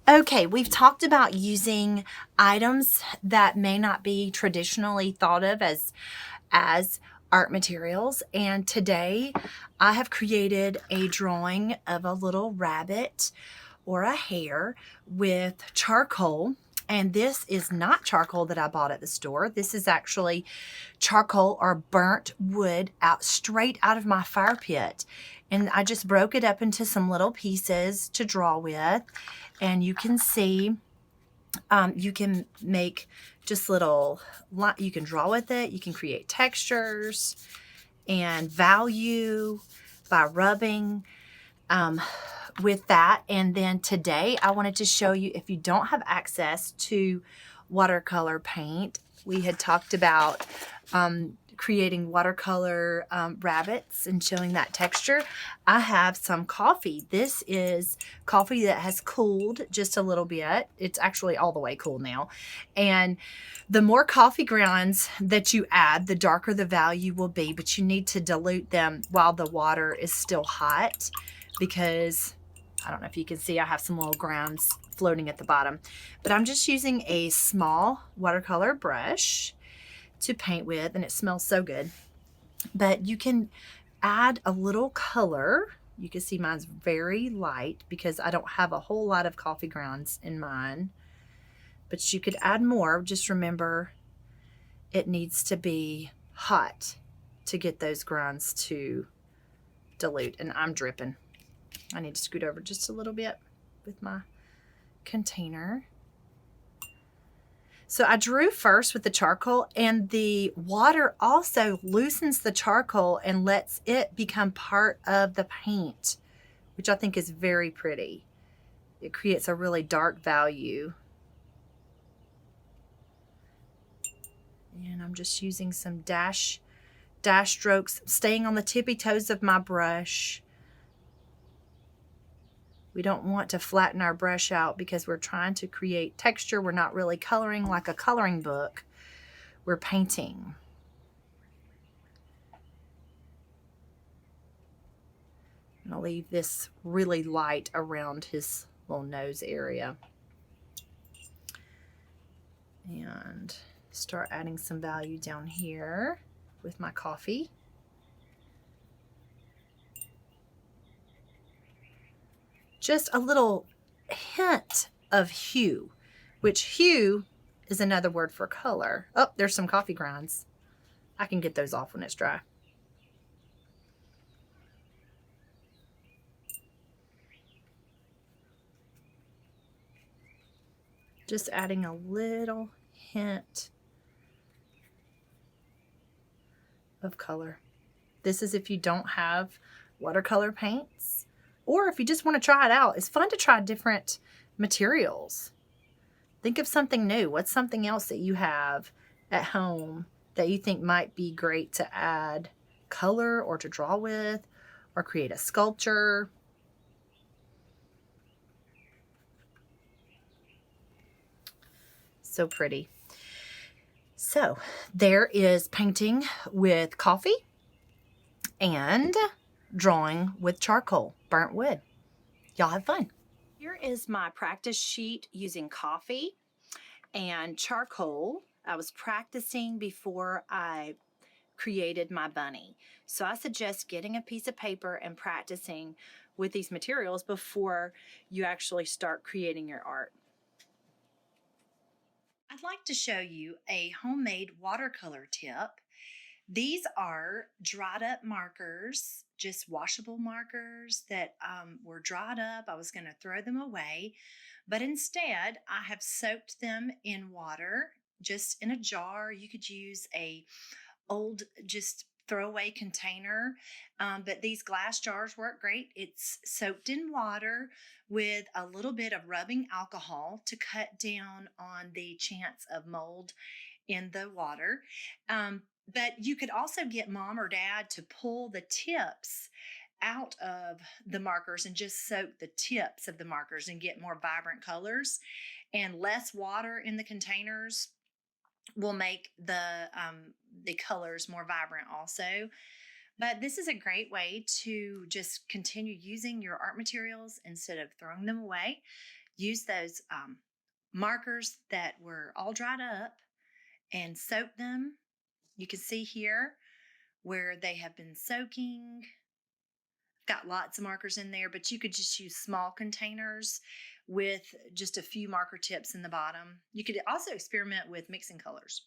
Okay, we've talked about using items that may not be traditionally thought of as art materials, and today I have created a drawing of a little rabbit or a hare with charcoal. And this is not charcoal that I bought at the store. This is actually charcoal or burnt wood out straight out of my fire pit. And I just broke it up into some little pieces to draw with. And you can see, you can make just little, you can draw with it. You can create textures and value by rubbing with that. And then today I wanted to show you, if you don't have access to watercolor paint, we had talked about creating watercolor rabbits and showing that texture. I have some coffee. This is coffee that has cooled just a little bit. It's actually all the way cool now. And the more coffee grounds that you add, the darker the value will be, but you need to dilute them while the water is still hot, because I don't know if you can see, I have some little grounds floating at the bottom, but I'm just using a small watercolor brush to paint with, and it smells so good. But you can add a little color. You can see mine's very light because I don't have a whole lot of coffee grounds in mine, but you could add more. Just remember, it needs to be hot to get those grounds to dilute, and I'm dripping. I need to scoot over just a little bit with my container. So I drew first with the charcoal, and the water also loosens the charcoal and lets it become part of the paint, which I think is very pretty. It creates a really dark value. And I'm just using some dash strokes, staying on the tippy toes of my brush. We don't want to flatten our brush out because we're trying to create texture. We're not really coloring like a coloring book. We're painting. I'm going to leave this really light around his little nose area. And start adding some value down here with my coffee. Just a little hint of hue, which hue is another word for color. Oh, there's some coffee grounds. I can get those off when it's dry. Just adding a little hint of color. This is if you don't have watercolor paints, or if you just want to try it out. It's fun to try different materials. Think of something new. What's something else that you have at home that you think might be great to add color or to draw with or create a sculpture? So pretty. So there is painting with coffee and drawing with charcoal, burnt wood. Y'all have fun. Here is my practice sheet using coffee and charcoal. I was practicing before I created my bunny. So I suggest getting a piece of paper and practicing with these materials before you actually start creating your art. I'd like to show you a homemade watercolor tip. These are dried up markers, just washable markers that were dried up. I was going to throw them away, but instead I have soaked them in water, just in a jar. You could use a old just throwaway container, but these glass jars work great. It's soaked in water with a little bit of rubbing alcohol to cut down on the chance of mold in the water. But you could also get mom or dad to pull the tips out of the markers and just soak the tips of the markers and get more vibrant colors. And less water in the containers will make the colors more vibrant also. But this is a great way to just continue using your art materials instead of throwing them away. use those markers that were all dried up and soak them. You can see here where they have been soaking. I've got lots of markers in there, but you could just use small containers with just a few marker tips in the bottom. You could also experiment with mixing colors.